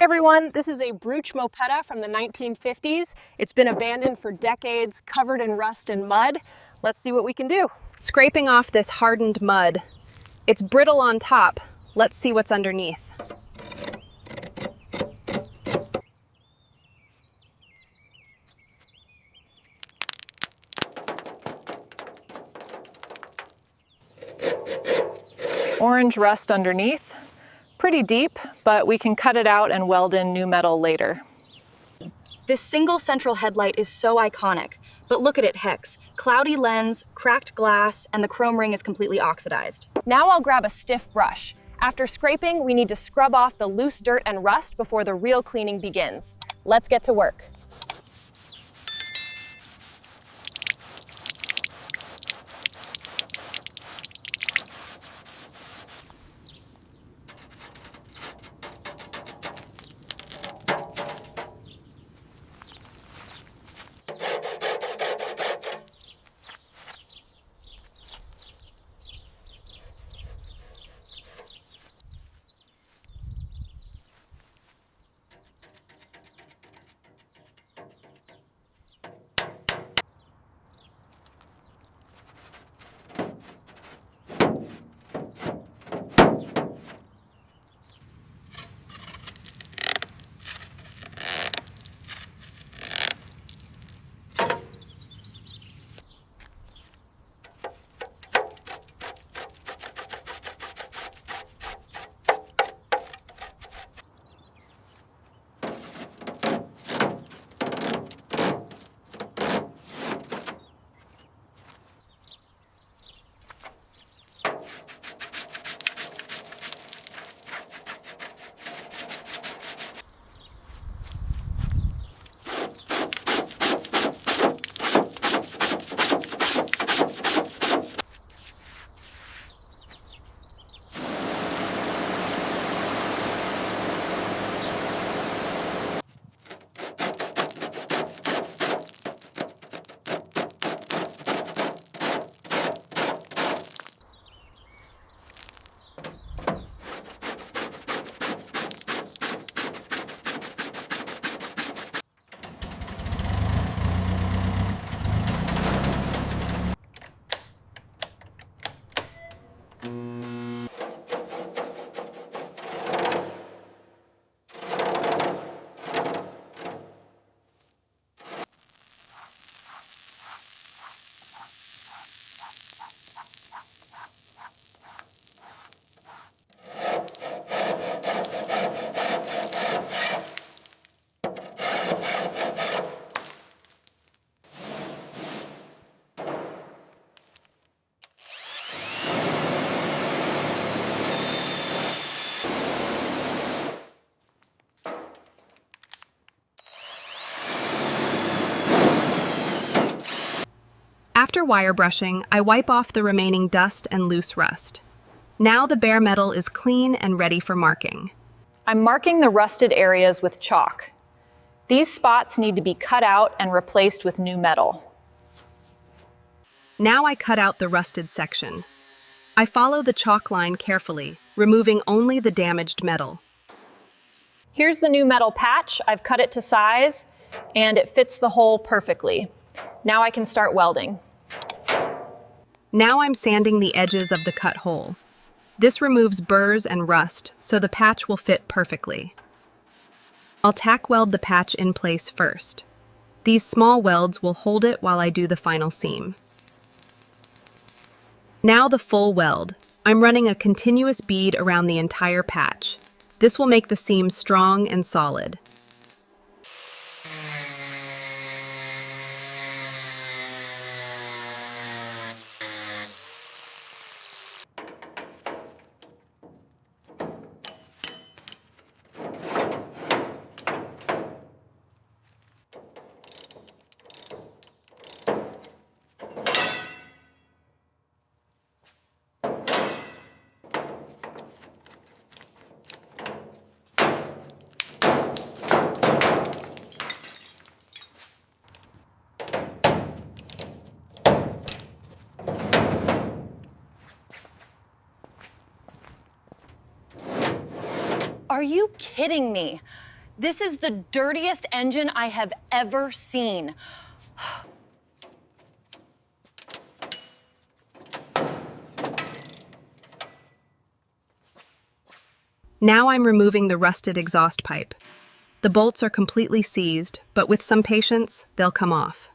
everyone, this is a Brütsch Mopetta from the 1950s. It's been abandoned for decades, covered in rust and mud. Let's see what we can do. Scraping off this hardened mud. It's brittle on top. Let's see what's underneath. Orange rust underneath. Pretty deep, but we can cut it out and weld in new metal later. This single central headlight is so iconic, but look at it, Hex. Cloudy lens, cracked glass, and the chrome ring is completely oxidized. Now I'll grab a stiff brush. After scraping, we need to scrub off the loose dirt and rust before the real cleaning begins. Let's get to work. After wire brushing, I wipe off the remaining dust and loose rust. Now the bare metal is clean and ready for marking. I'm marking the rusted areas with chalk. These spots need to be cut out and replaced with new metal. Now I cut out the rusted section. I follow the chalk line carefully, removing only the damaged metal. Here's the new metal patch. I've cut it to size and it fits the hole perfectly. Now I can start welding. Now I'm sanding the edges of the cut hole. This removes burrs and rust, so the patch will fit perfectly. I'll tack weld the patch in place first. These small welds will hold it while I do the final seam. Now the full weld. I'm running a continuous bead around the entire patch. This will make the seam strong and solid. Are you kidding me? This is the dirtiest engine I have ever seen. Now I'm removing the rusted exhaust pipe. The bolts are completely seized, but with some patience, they'll come off.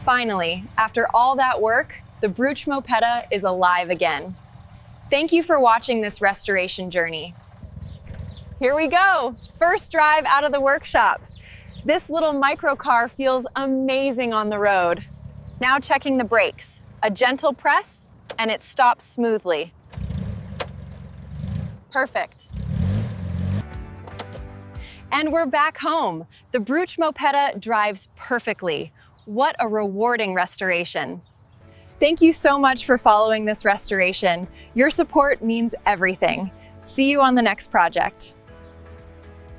Finally, after all that work, the Brütsch Mopetta is alive again. Thank you for watching this restoration journey. Here we go, first drive out of the workshop. This little microcar feels amazing on the road. Now checking the brakes. A gentle press, and it stops smoothly. Perfect. And we're back home. The Brütsch Mopetta drives perfectly. What a rewarding restoration. Thank you so much for following this restoration. Your support means everything. See you on the next project.